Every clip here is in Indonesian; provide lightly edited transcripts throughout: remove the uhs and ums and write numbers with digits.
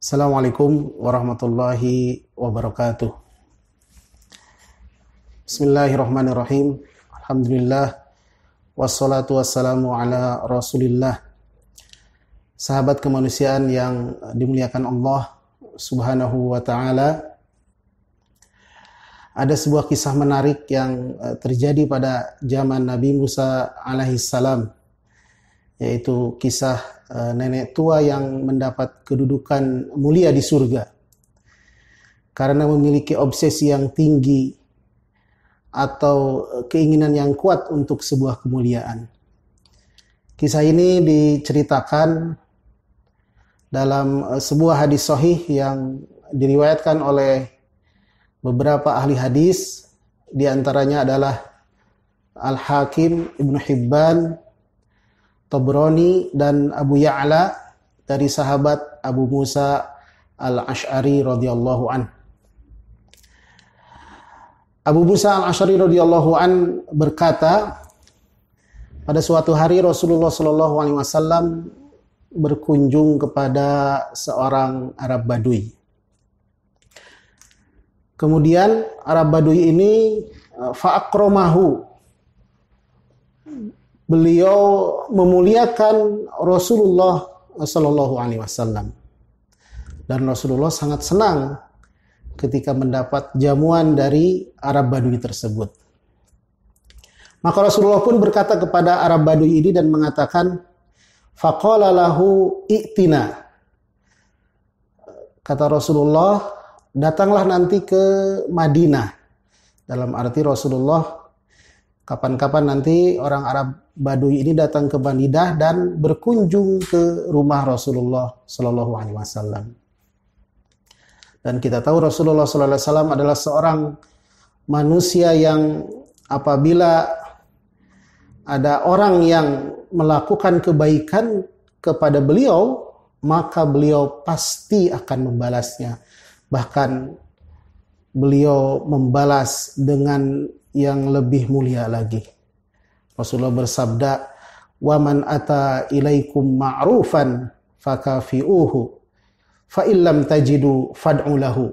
Assalamualaikum warahmatullahi wabarakatuh. Bismillahirrahmanirrahim. Alhamdulillah. Wassalatu wassalamu ala rasulillah. Sahabat kemanusiaan yang dimuliakan Allah subhanahu wa ta'ala. Ada sebuah kisah menarik yang terjadi pada zaman Nabi Musa alaihissalam, yaitu kisah nenek tua yang mendapat kedudukan mulia di surga karena memiliki obsesi yang tinggi atau keinginan yang kuat untuk sebuah kemuliaan. Kisah ini diceritakan dalam sebuah hadis sahih yang diriwayatkan oleh beberapa ahli hadis, di antaranya adalah Al-Hakim, Ibnu Hibban, Tabrani, dan Abu Ya'la dari sahabat Abu Musa Al-Asy'ari radhiyallahu an. Abu Musa Al-Asy'ari radhiyallahu an berkata, pada suatu hari Rasulullah sallallahu alaihi wasallam berkunjung kepada seorang Arab Badui. Kemudian Arab Badui ini fa'akramahu, beliau memuliakan Rasulullah sallallahu alaihi wasallam. Dan Rasulullah sangat senang ketika mendapat jamuan dari Arab Badui tersebut. Maka Rasulullah pun berkata kepada Arab Badui ini dan mengatakan, faqala lahu i'tina. Kata Rasulullah, datanglah nanti ke Madinah. Dalam arti Rasulullah kapan-kapan nanti orang Arab Badui ini datang ke Madinah dan berkunjung ke rumah Rasulullah sallallahu alaihi wasallam. Dan kita tahu Rasulullah sallallahu alaihi wasallam adalah seorang manusia yang apabila ada orang yang melakukan kebaikan kepada beliau, maka beliau pasti akan membalasnya. Bahkan beliau membalas dengan yang lebih mulia lagi. Rasulullah bersabda, "Wa man ata ilaikum ma'rufan fakafi'uhu, fa illam tajidu fad'u lahu."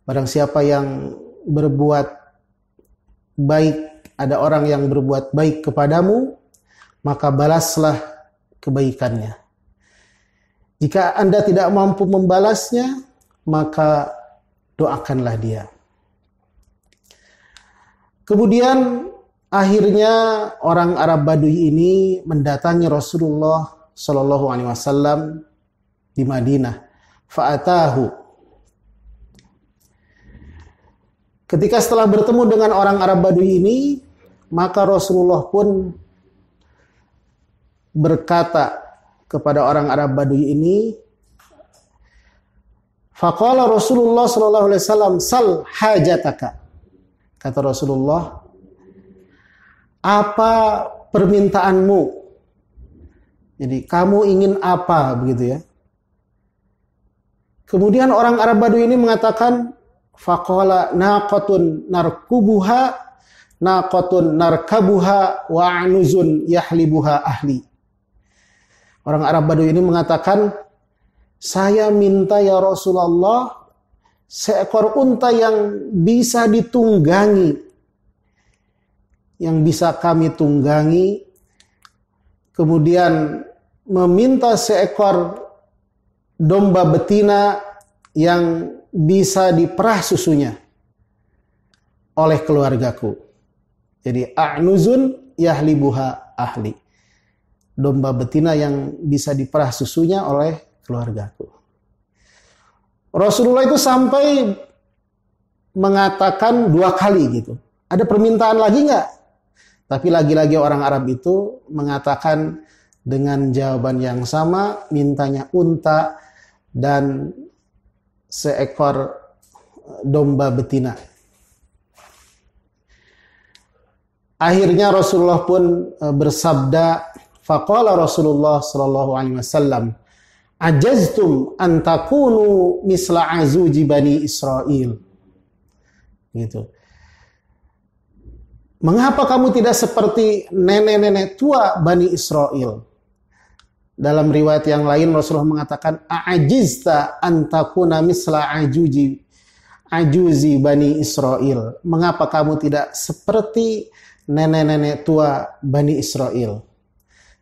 Barang siapa yang berbuat baik, ada orang yang berbuat baik kepadamu, maka balaslah kebaikannya. Jika Anda tidak mampu membalasnya, maka doakanlah dia. Kemudian akhirnya orang Arab Badui ini mendatangi Rasulullah sallallahu alaihi wasallam di Madinah. Fa'atahu. Ketika setelah bertemu dengan orang Arab Badui ini, maka Rasulullah pun berkata kepada orang Arab Badui ini, faqala Rasulullah sallallahu alaihi wasallam, sal hajataka. Kata Rasulullah, apa permintaanmu? Jadi kamu ingin apa, begitu ya. Kemudian orang Arab Badui ini mengatakan, faqala naqatun narkubuha, naqatun narkabuha, wa anuzun yahlibuha ahli. Orang Arab Badui ini mengatakan, saya minta ya Rasulullah seekor unta yang bisa ditunggangi, yang bisa kami tunggangi, kemudian meminta seekor domba betina yang bisa diperah susunya oleh keluargaku. Jadi a'nuzun yahlibuha ahli, domba betina yang bisa diperah susunya oleh keluargaku. Rasulullah itu sampai mengatakan 2 kali gitu. Ada permintaan lagi nggak? Tapi lagi-lagi orang Arab itu mengatakan dengan jawaban yang sama, mintanya unta dan seekor domba betina. Akhirnya Rasulullah pun bersabda, faqala Rasulullah sallallahu alaihi wasallam, ajaztum an takunu misla azuji bani Israel. Gitu. Mengapa kamu tidak seperti nenek-nenek tua Bani Israel? Dalam riwayat yang lain Rasulullah mengatakan, "A'ajizta an takuna misla ajuzi Bani Israel." Mengapa kamu tidak seperti nenek-nenek tua Bani Israel?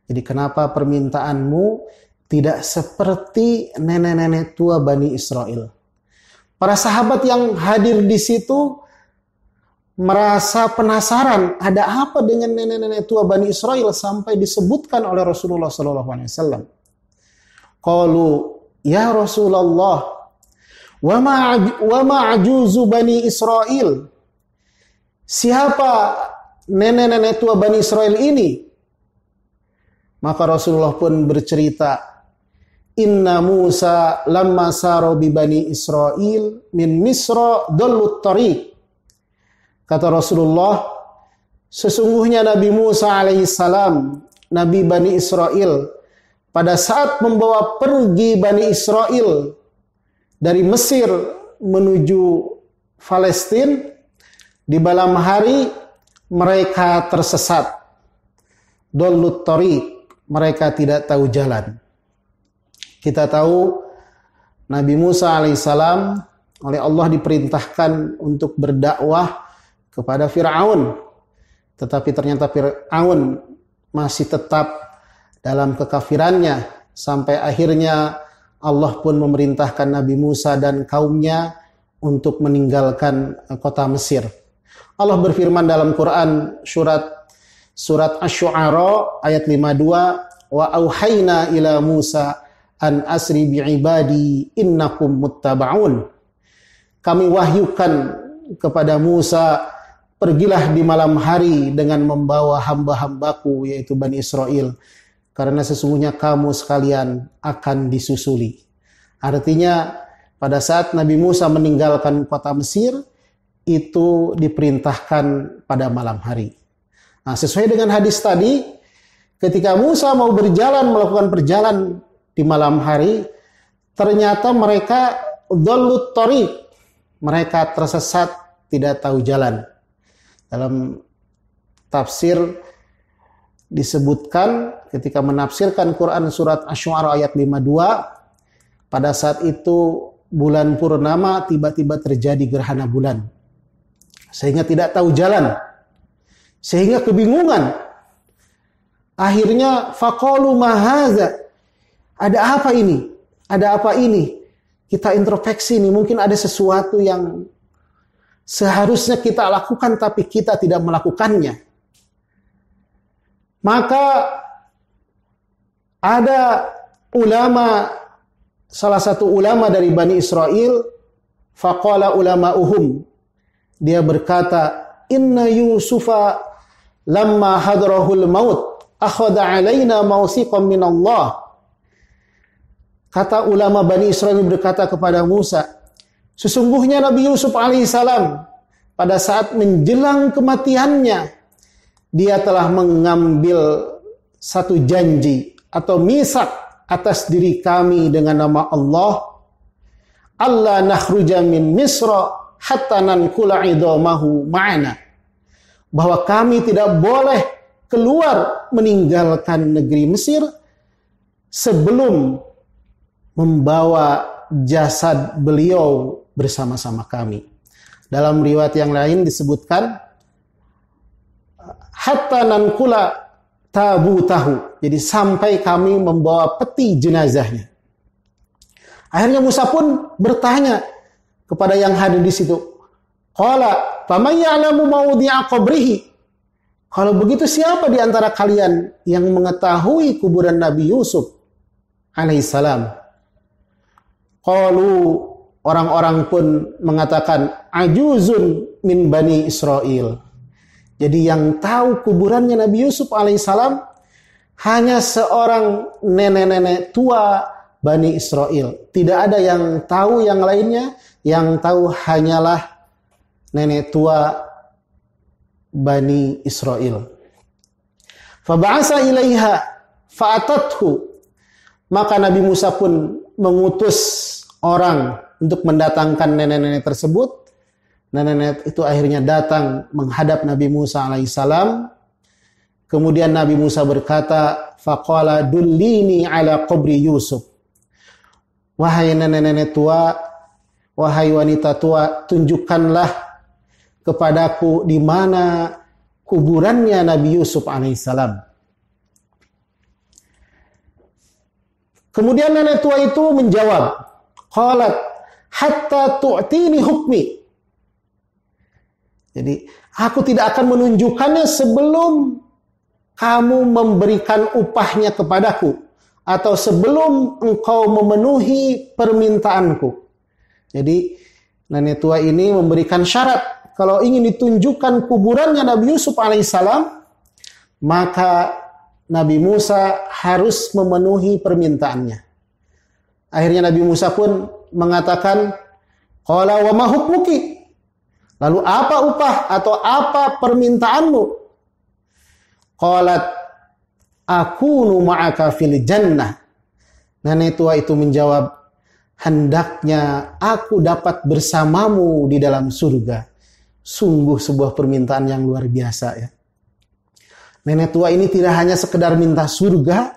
Jadi kenapa permintaanmu tidak seperti nenek-nenek tua Bani Israel? Para sahabat yang hadir di situ merasa penasaran, ada apa dengan nenek-nenek tua Bani Israel sampai disebutkan oleh Rasulullah SAW. Qalu, ya Rasulullah, wa ma ajuzu Bani Israel? Siapa nenek-nenek tua Bani Israel ini? Maka Rasulullah pun bercerita, Inna Musa lamma saro bi Bani Israel min Misra dallut tariq. Kata Rasulullah, sesungguhnya Nabi Musa alaihissalam, Nabi Bani Israel, pada saat membawa pergi Bani Israel dari Mesir menuju Palestina, di malam hari mereka tersesat. Dallut tariq, mereka tidak tahu jalan. Kita tahu Nabi Musa alaihissalam oleh Allah diperintahkan untuk berdakwah kepada Fir'aun. Tetapi ternyata Fir'aun masih tetap dalam kekafirannya. Sampai akhirnya Allah pun memerintahkan Nabi Musa dan kaumnya untuk meninggalkan kota Mesir. Allah berfirman dalam Quran surat Asy-Syu'ara ayat 52, wa auhayna ila Musa an asri bi'ibadi innakum muttaba'un. Kami wahyukan kepada Musa, pergilah di malam hari dengan membawa hamba-hambaku, yaitu Bani Israel, karena sesungguhnya kamu sekalian akan disusuli. Artinya pada saat Nabi Musa meninggalkan kota Mesir, itu diperintahkan pada malam hari. Nah, sesuai dengan hadis tadi, ketika Musa mau melakukan perjalanan di malam hari, ternyata mereka dallut tariq, mereka tersesat, tidak tahu jalan. Dalam tafsir disebutkan ketika menafsirkan Quran surat Asy-Syu'ara ayat 52, pada saat itu bulan purnama tiba-tiba terjadi gerhana bulan. Sehingga tidak tahu jalan. Sehingga kebingungan. Akhirnya faqalu ma hadza? Ada apa ini? Ada apa ini? Kita introspeksi nih, mungkin ada sesuatu yang seharusnya kita lakukan tapi kita tidak melakukannya. Maka ada salah satu ulama dari Bani Israel, faqala ulama'uhum, dia berkata, inna Yusufa lamma hadrahul maut akhadha alaina mawsiqan min Allah. Kata ulama Bani Israel berkata kepada Musa, sesungguhnya Nabi Yusuf alaihissalam pada saat menjelang kematiannya, dia telah mengambil satu janji atau misak atas diri kami dengan nama Allah, Allah nakhruja min Misra hatta nankula idamahu ma'ana, bahwa kami tidak boleh keluar meninggalkan negeri Mesir sebelum membawa jasad beliau bersama-sama kami. Dalam riwayat yang lain disebutkan hatta nankula tabutahu, jadi sampai kami membawa peti jenazahnya. Akhirnya Musa pun bertanya kepada yang hadir di situ, qala faman ya'lamu mawdi'a qabrihi? Kalau begitu siapa di antara kalian yang mengetahui kuburan Nabi Yusuf alaihissalam? Qalu, orang-orang pun mengatakan, ajuzun min Bani Israel. Jadi yang tahu kuburannya Nabi Yusuf alaihissalam hanya seorang nenek-nenek tua Bani Israel. Tidak ada yang tahu yang lainnya, yang tahu hanyalah nenek tua Bani Israel. Faba'asa ilaiha fa'atathu. Maka Nabi Musa pun mengutus orang untuk mendatangkan nenek-nenek tersebut. Nenek-nenek itu akhirnya datang menghadap Nabi Musa alaihissalam. Kemudian Nabi Musa berkata, faqala dullini ala qabri Yusuf. Wahai nenek-nenek tua, wahai wanita tua, tunjukkanlah kepadaku di mana kuburannya Nabi Yusuf alaihissalam. Kemudian nenek tua itu menjawab, qalat hatta tu'tini hukmi. Jadi, aku tidak akan menunjukkannya sebelum kamu memberikan upahnya kepadaku, atau sebelum engkau memenuhi permintaanku. Jadi nenek tua ini memberikan syarat, kalau ingin ditunjukkan kuburannya Nabi Yusuf alaihissalam, maka Nabi Musa harus memenuhi permintaannya. Akhirnya Nabi Musa pun mengatakan, qala wa ma hukmuki? Lalu apa upah atau apa permintaanmu? Qalat akunu ma'aka fil jannah. Nenek tua itu menjawab, hendaknya aku dapat bersamamu di dalam surga. Sungguh sebuah permintaan yang luar biasa ya. Nenek tua ini tidak hanya sekedar minta surga,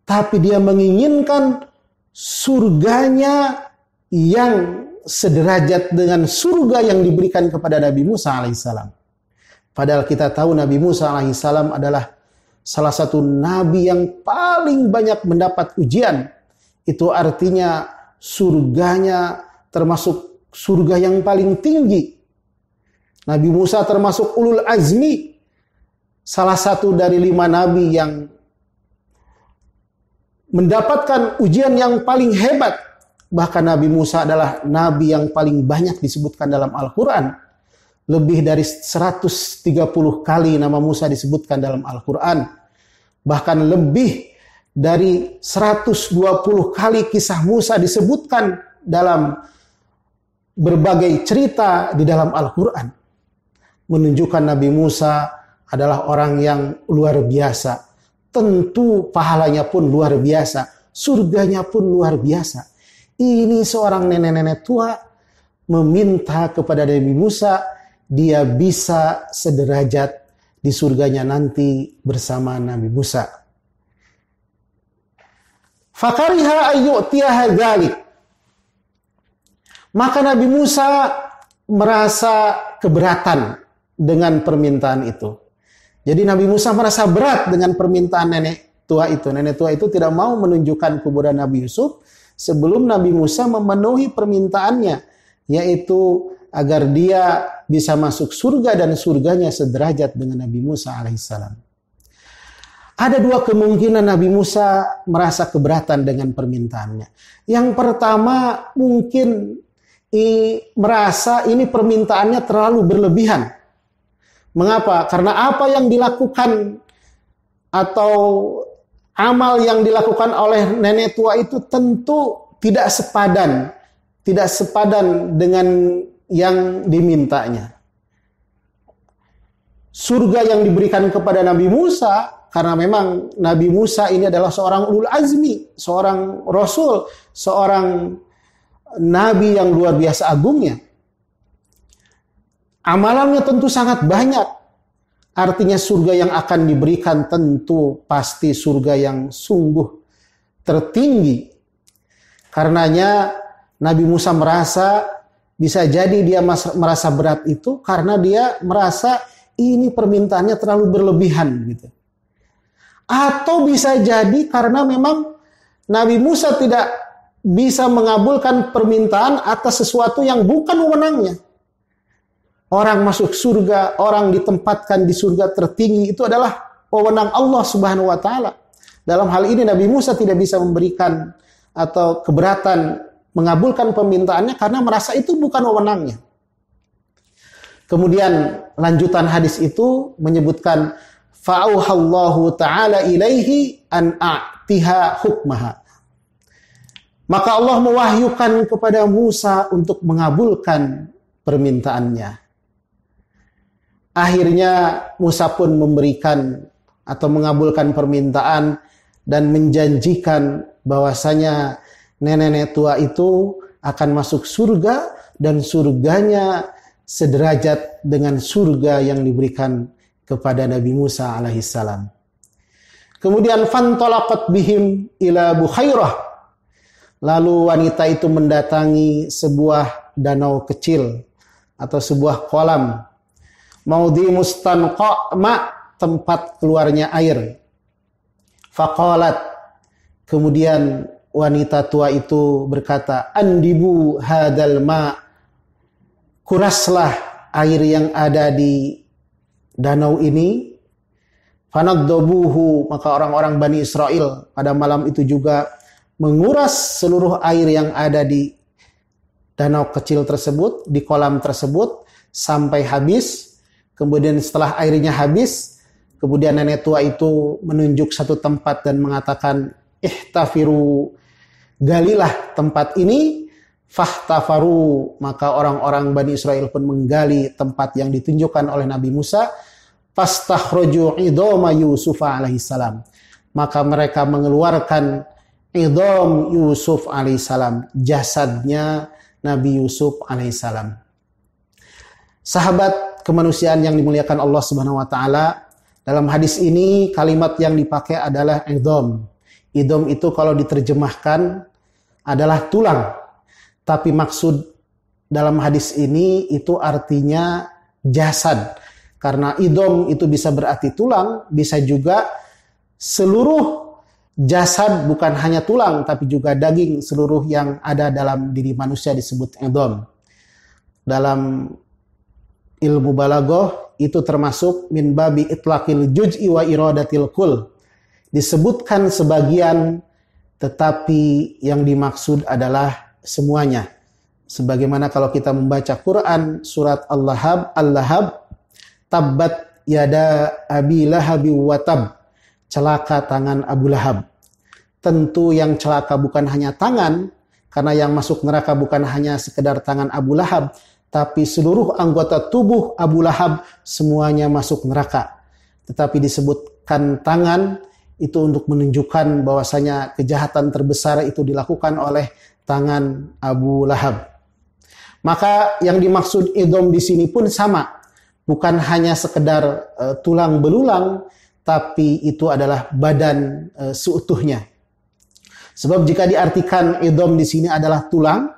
tapi dia menginginkan surganya yang sederajat dengan surga yang diberikan kepada Nabi Musa alaihissalam. Padahal kita tahu Nabi Musa alaihissalam adalah salah satu nabi yang paling banyak mendapat ujian. Itu artinya surganya termasuk surga yang paling tinggi. Nabi Musa termasuk ulul azmi, salah satu dari 5 nabi yang mendapatkan ujian yang paling hebat. Bahkan Nabi Musa adalah nabi yang paling banyak disebutkan dalam Al-Quran. Lebih dari 130 kali nama Musa disebutkan dalam Al-Quran. Bahkan lebih dari 120 kali kisah Musa disebutkan dalam berbagai cerita di dalam Al-Quran. Menunjukkan Nabi Musa adalah orang yang luar biasa. Tentu pahalanya pun luar biasa. Surganya pun luar biasa. Ini seorang nenek-nenek tua meminta kepada Nabi Musa, dia bisa sederajat di surganya nanti bersama Nabi Musa. Fakariha ayyu'tiyaha dzalik. Maka Nabi Musa merasa keberatan dengan permintaan itu. Jadi Nabi Musa merasa berat dengan permintaan nenek tua itu. Nenek tua itu tidak mau menunjukkan kuburan Nabi Yusuf sebelum Nabi Musa memenuhi permintaannya, yaitu agar dia bisa masuk surga dan surganya sederajat dengan Nabi Musa alaihissalam. Ada 2 kemungkinan Nabi Musa merasa keberatan dengan permintaannya. Yang pertama, mungkin merasa ini permintaannya terlalu berlebihan. Mengapa? Karena apa yang dilakukan atau amal yang dilakukan oleh nenek tua itu tentu tidak sepadan dengan yang dimintanya. Surga yang diberikan kepada Nabi Musa, karena memang Nabi Musa ini adalah seorang ulul azmi, seorang rasul, seorang nabi yang luar biasa agungnya. Amalannya tentu sangat banyak. Artinya surga yang akan diberikan tentu pasti surga yang sungguh tertinggi. Karenanya Nabi Musa merasa, bisa jadi dia merasa berat itu karena dia merasa ini permintaannya terlalu berlebihan gitu. Atau bisa jadi karena memang Nabi Musa tidak bisa mengabulkan permintaan atas sesuatu yang bukan wewenangnya. Orang masuk surga, orang ditempatkan di surga tertinggi itu adalah wewenang Allah Subhanahu wa taala. Dalam hal ini Nabi Musa tidak bisa memberikan atau keberatan mengabulkan permintaannya karena merasa itu bukan wewenangnya. Kemudian lanjutan hadis itu menyebutkan fa'auhallahu ta'ala ilaihi an a'tiha hukmaha. Maka Allah mewahyukan kepada Musa untuk mengabulkan permintaannya. Akhirnya Musa pun memberikan atau mengabulkan permintaan dan menjanjikan bahwasanya nenek tua itu akan masuk surga dan surganya sederajat dengan surga yang diberikan kepada Nabi Musa alaihissalam. Kemudian fantalaqat bihim ila Bukhairah. Lalu wanita itu mendatangi sebuah danau kecil atau sebuah kolam. Maudhi mustanqa ma, tempat keluarnya air. Faqalat, kemudian wanita tua itu berkata, andibu hadal ma, kuraslah air yang ada di danau ini. Fanaddobuhu, maka orang-orang Bani Israel pada malam itu juga menguras seluruh air yang ada di danau kecil tersebut, di kolam tersebut sampai habis. Kemudian setelah airnya habis, kemudian nenek tua itu menunjuk satu tempat dan mengatakan, ihtafiru, galilah tempat ini. Fahtafaru, maka orang-orang Bani Israel pun menggali tempat yang ditunjukkan oleh Nabi Musa. Fastakhroju idoma Yusuf alaihissalam, maka mereka mengeluarkan idom Yusuf alaihissalam, jasadnya Nabi Yusuf alaihissalam. Sahabat kemanusiaan yang dimuliakan Allah Subhanahu wa taala, dalam hadis ini kalimat yang dipakai adalah idom. Idom itu kalau diterjemahkan adalah tulang, tapi maksud dalam hadis ini itu artinya jasad. Karena idom itu bisa berarti tulang, bisa juga seluruh jasad, bukan hanya tulang, tapi juga daging, seluruh yang ada dalam diri manusia disebut idom. Dalam ilmu balaghah itu termasuk min babi itlaqil juz'i wa iradatil kull. Disebutkan sebagian, tetapi yang dimaksud adalah semuanya. Sebagaimana kalau kita membaca Quran surat Al-Lahab, tabbat yada abi lahabi wa tab, celaka tangan Abu Lahab. Tentu yang celaka bukan hanya tangan, karena yang masuk neraka bukan hanya sekedar tangan Abu Lahab, tapi seluruh anggota tubuh Abu Lahab semuanya masuk neraka. Tetapi disebutkan tangan itu untuk menunjukkan bahwasanya kejahatan terbesar itu dilakukan oleh tangan Abu Lahab. Maka yang dimaksud idom di sini pun sama. Bukan hanya sekedar tulang belulang, tapi itu adalah badan seutuhnya. Sebab jika diartikan idom di sini adalah tulang,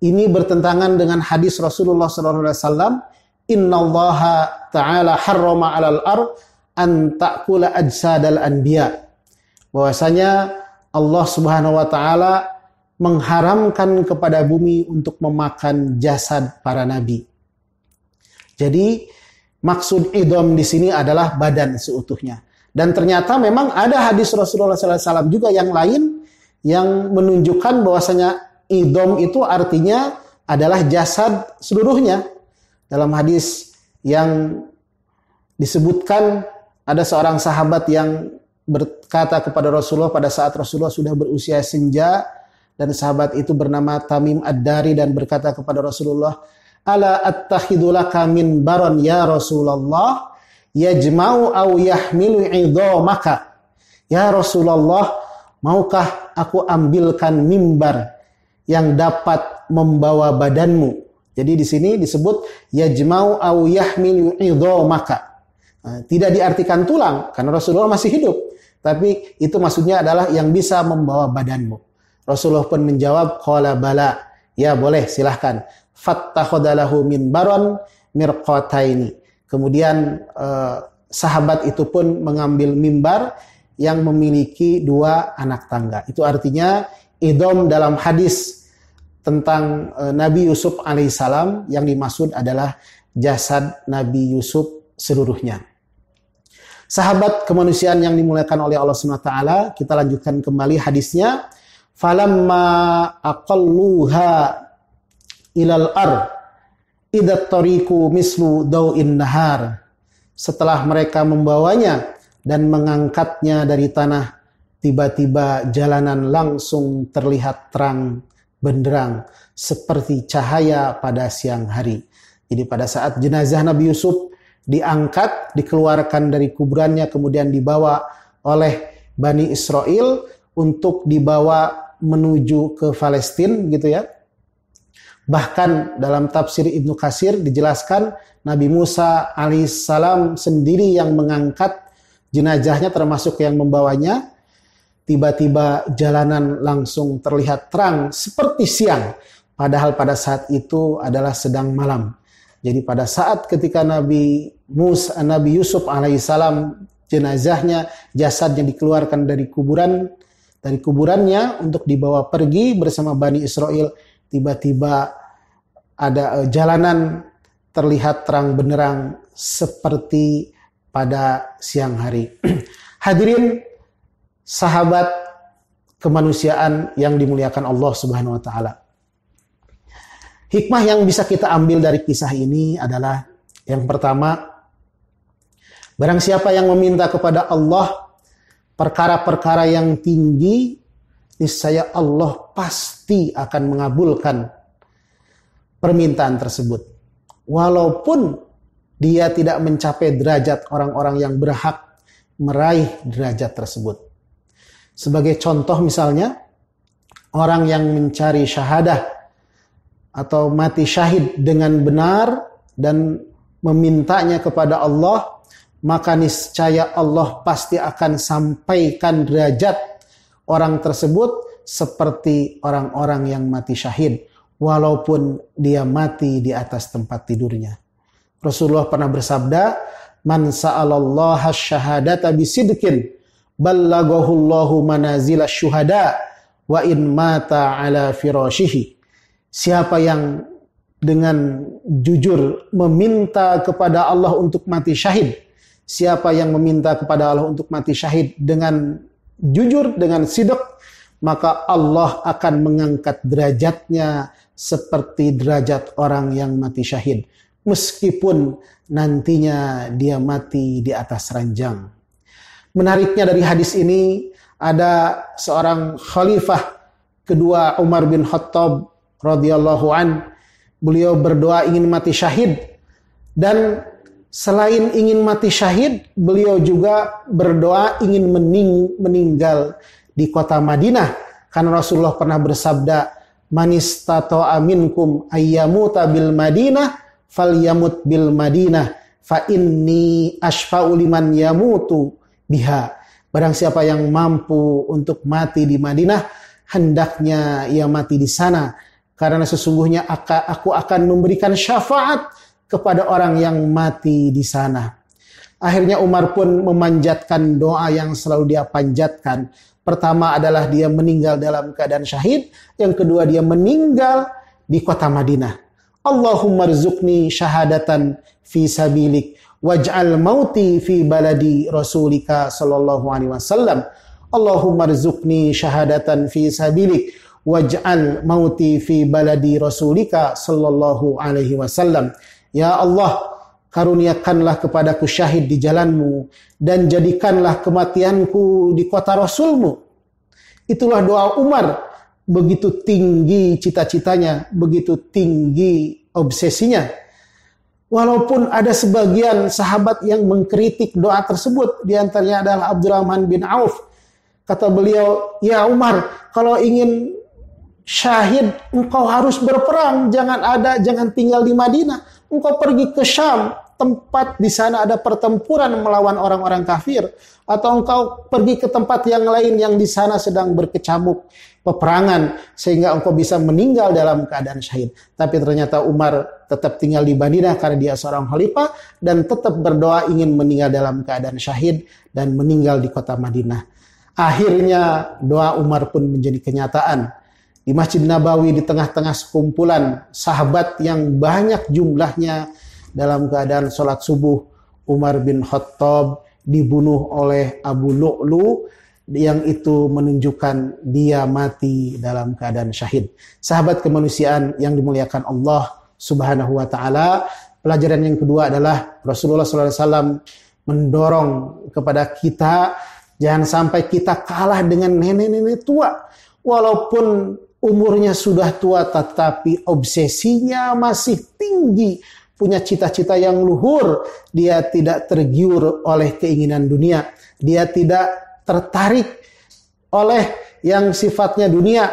ini bertentangan dengan hadis Rasulullah SAW. Innallaha ta'ala harrama 'alal ard an ta'kula ajsadal anbiya. Bahwasanya Allah Subhanahu wa taala mengharamkan kepada bumi untuk memakan jasad para nabi. Jadi maksud idom di sini adalah badan seutuhnya. Dan ternyata memang ada hadis Rasulullah SAW juga yang lain yang menunjukkan bahwasanya idom itu artinya adalah jasad seluruhnya. Dalam hadis yang disebutkan ada seorang sahabat yang berkata kepada Rasulullah pada saat Rasulullah sudah berusia senja, dan sahabat itu bernama Tamim Ad-Dari dan berkata kepada Rasulullah, ala attakhidhu laka min baron ya Rasulullah yajma'u aw yahmilu idhamaka. Ya Rasulullah, maukah aku ambilkan mimbar yang dapat membawa badanmu? Jadi di sini disebut yajma'u aw yahmilu idhamaka. Tidak diartikan tulang karena Rasulullah masih hidup, tapi itu maksudnya adalah yang bisa membawa badanmu. Rasulullah pun menjawab, qala bala, ya boleh, silahkan. Fattakhadalahu min baron mirqataini. Kemudian sahabat itu pun mengambil mimbar yang memiliki 2 anak tangga. Itu artinya idom dalam hadis tentang Nabi Yusuf alaihissalam yang dimaksud adalah jasad Nabi Yusuf seluruhnya. Sahabat kemanusiaan yang dimuliakan oleh Allah SWT, kita lanjutkan kembali hadisnya. Falamma aqalluha ilal ar idat tariku mislu daw'in nahar. Setelah mereka membawanya dan mengangkatnya dari tanah, tiba-tiba jalanan langsung terlihat terang benderang seperti cahaya pada siang hari. Jadi pada saat jenazah Nabi Yusuf diangkat, dikeluarkan dari kuburannya, kemudian dibawa oleh Bani Israel untuk dibawa menuju ke Palestina gitu ya. Bahkan dalam tafsir Ibnu Katsir dijelaskan Nabi Musa alaihissalam sendiri yang mengangkat jenazahnya termasuk yang membawanya. Tiba-tiba jalanan langsung terlihat terang seperti siang. Padahal pada saat itu adalah sedang malam. Jadi pada saat ketika Nabi Yusuf alaihissalam jenazahnya, jasadnya dikeluarkan dari kuburannya untuk dibawa pergi bersama Bani Israel, tiba-tiba ada jalanan terlihat terang benderang seperti pada siang hari. Hadirin sahabat kemanusiaan yang dimuliakan Allah Subhanahu wa taala. Hikmah yang bisa kita ambil dari kisah ini adalah yang pertama, barang siapa yang meminta kepada Allah perkara-perkara yang tinggi, niscaya Allah pasti akan mengabulkan permintaan tersebut. Walaupun dia tidak mencapai derajat orang-orang yang berhak meraih derajat tersebut. Sebagai contoh misalnya, orang yang mencari syahadah atau mati syahid dengan benar dan memintanya kepada Allah, maka niscaya Allah pasti akan sampaikan derajat orang tersebut seperti orang-orang yang mati syahid, walaupun dia mati di atas tempat tidurnya. Rasulullah pernah bersabda, "Man sa'alallaha syahadata bisidqin, ballagahullahu manazila syuhada, wa in mata ala firashihi." Siapa yang dengan jujur meminta kepada Allah untuk mati syahid, siapa yang meminta kepada Allah untuk mati syahid dengan jujur, dengan sidq, maka Allah akan mengangkat derajatnya seperti derajat orang yang mati syahid, meskipun nantinya dia mati di atas ranjang. Menariknya dari hadis ini, ada seorang khalifah kedua Umar bin Khattab radhiyallahu an, beliau berdoa ingin mati syahid, dan selain ingin mati syahid, beliau juga berdoa ingin meninggal di kota Madinah, karena Rasulullah pernah bersabda, "Man istata'a minkum ayyamuta bil Madinah falyamut bil Madinah fa inni asyfa'u liman yamutu biha." Barang siapa yang mampu untuk mati di Madinah, hendaknya ia mati di sana, karena sesungguhnya aku akan memberikan syafaat kepada orang yang mati di sana. Akhirnya Umar pun memanjatkan doa yang selalu dia panjatkan. Pertama adalah dia meninggal dalam keadaan syahid. Yang kedua dia meninggal di kota Madinah. Allahumma rzuqni syahadatan fi sabilik waj'al mauti fi baladi rasulika sallallahu alaihi wasallam. Allahumma rzuqni syahadatan fi sabilik waj'al mauti fi baladi rasulika sallallahu alaihi wasallam. Ya Allah, karuniakanlah kepadaku syahid di jalanmu dan jadikanlah kematianku di kota Rasulmu. Itulah doa Umar. Begitu tinggi cita-citanya, begitu tinggi obsesinya. Walaupun ada sebagian sahabat yang mengkritik doa tersebut, di antaranya adalah Abdurrahman bin Auf. Kata beliau, "Ya Umar, kalau ingin syahid, engkau harus berperang, jangan tinggal di Madinah. Engkau pergi ke Syam, tempat di sana ada pertempuran melawan orang-orang kafir, atau engkau pergi ke tempat yang lain yang di sana sedang berkecamuk peperangan sehingga engkau bisa meninggal dalam keadaan syahid." Tapi ternyata Umar tetap tinggal di Madinah karena dia seorang khalifah dan tetap berdoa ingin meninggal dalam keadaan syahid dan meninggal di kota Madinah. Akhirnya doa Umar pun menjadi kenyataan. Di Masjid Nabawi, di tengah-tengah sekumpulan sahabat yang banyak jumlahnya dalam keadaan sholat subuh, Umar bin Khattab dibunuh oleh Abu Lu'lu, yang itu menunjukkan dia mati dalam keadaan syahid. Sahabat kemanusiaan yang dimuliakan Allah Subhanahu wa taala, pelajaran yang kedua adalah Rasulullah SAW mendorong kepada kita jangan sampai kita kalah dengan nenek-nenek tua. Walaupun umurnya sudah tua, tetapi obsesinya masih tinggi, punya cita-cita yang luhur. Dia tidak tergiur oleh keinginan dunia, dia tidak tertarik oleh yang sifatnya dunia.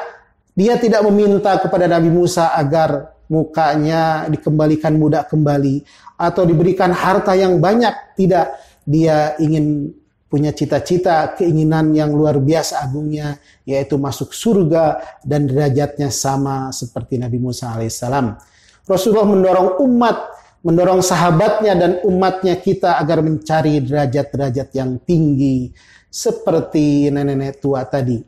Dia tidak meminta kepada Nabi Musa agar mukanya dikembalikan budak kembali, atau diberikan harta yang banyak. Tidak, dia ingin punya cita-cita, keinginan yang luar biasa agungnya, yaitu masuk surga dan derajatnya sama seperti Nabi Musa alaihissalam. Rasulullah mendorong sahabatnya dan umatnya kita agar mencari derajat-derajat yang tinggi seperti nenek-nenek tua tadi.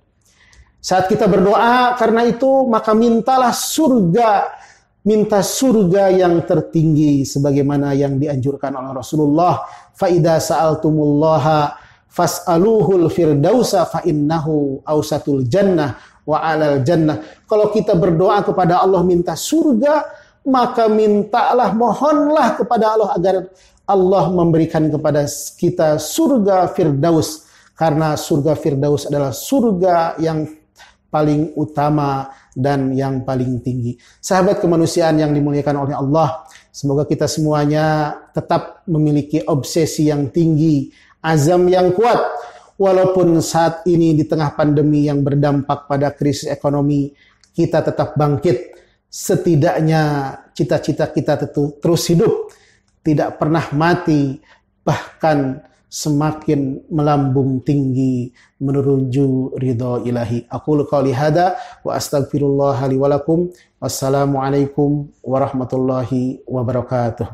Saat kita berdoa karena itu, maka mintalah surga, minta surga yang tertinggi sebagaimana yang dianjurkan oleh Rasulullah. Fa idza sa'altumullaha fas'aluhul firdausa fa innahu awsatul jannah wa 'alal jannah. Kalau kita berdoa kepada Allah minta surga, maka mintalah, mohonlah kepada Allah agar Allah memberikan kepada kita surga Firdaus, karena surga Firdaus adalah surga yang paling utama dan yang paling tinggi. Sahabat kemanusiaan yang dimuliakan oleh Allah, semoga kita semuanya tetap memiliki obsesi yang tinggi, azam yang kuat. Walaupun saat ini di tengah pandemi yang berdampak pada krisis ekonomi, kita tetap bangkit. Setidaknya cita-cita kita terus hidup, tidak pernah mati, bahkan semakin melambung tinggi menuju ridho ilahi. Aqulu qouli hadza wa astaghfirullah li wa lakum. Wassalamualaikum warahmatullahi wabarakatuh.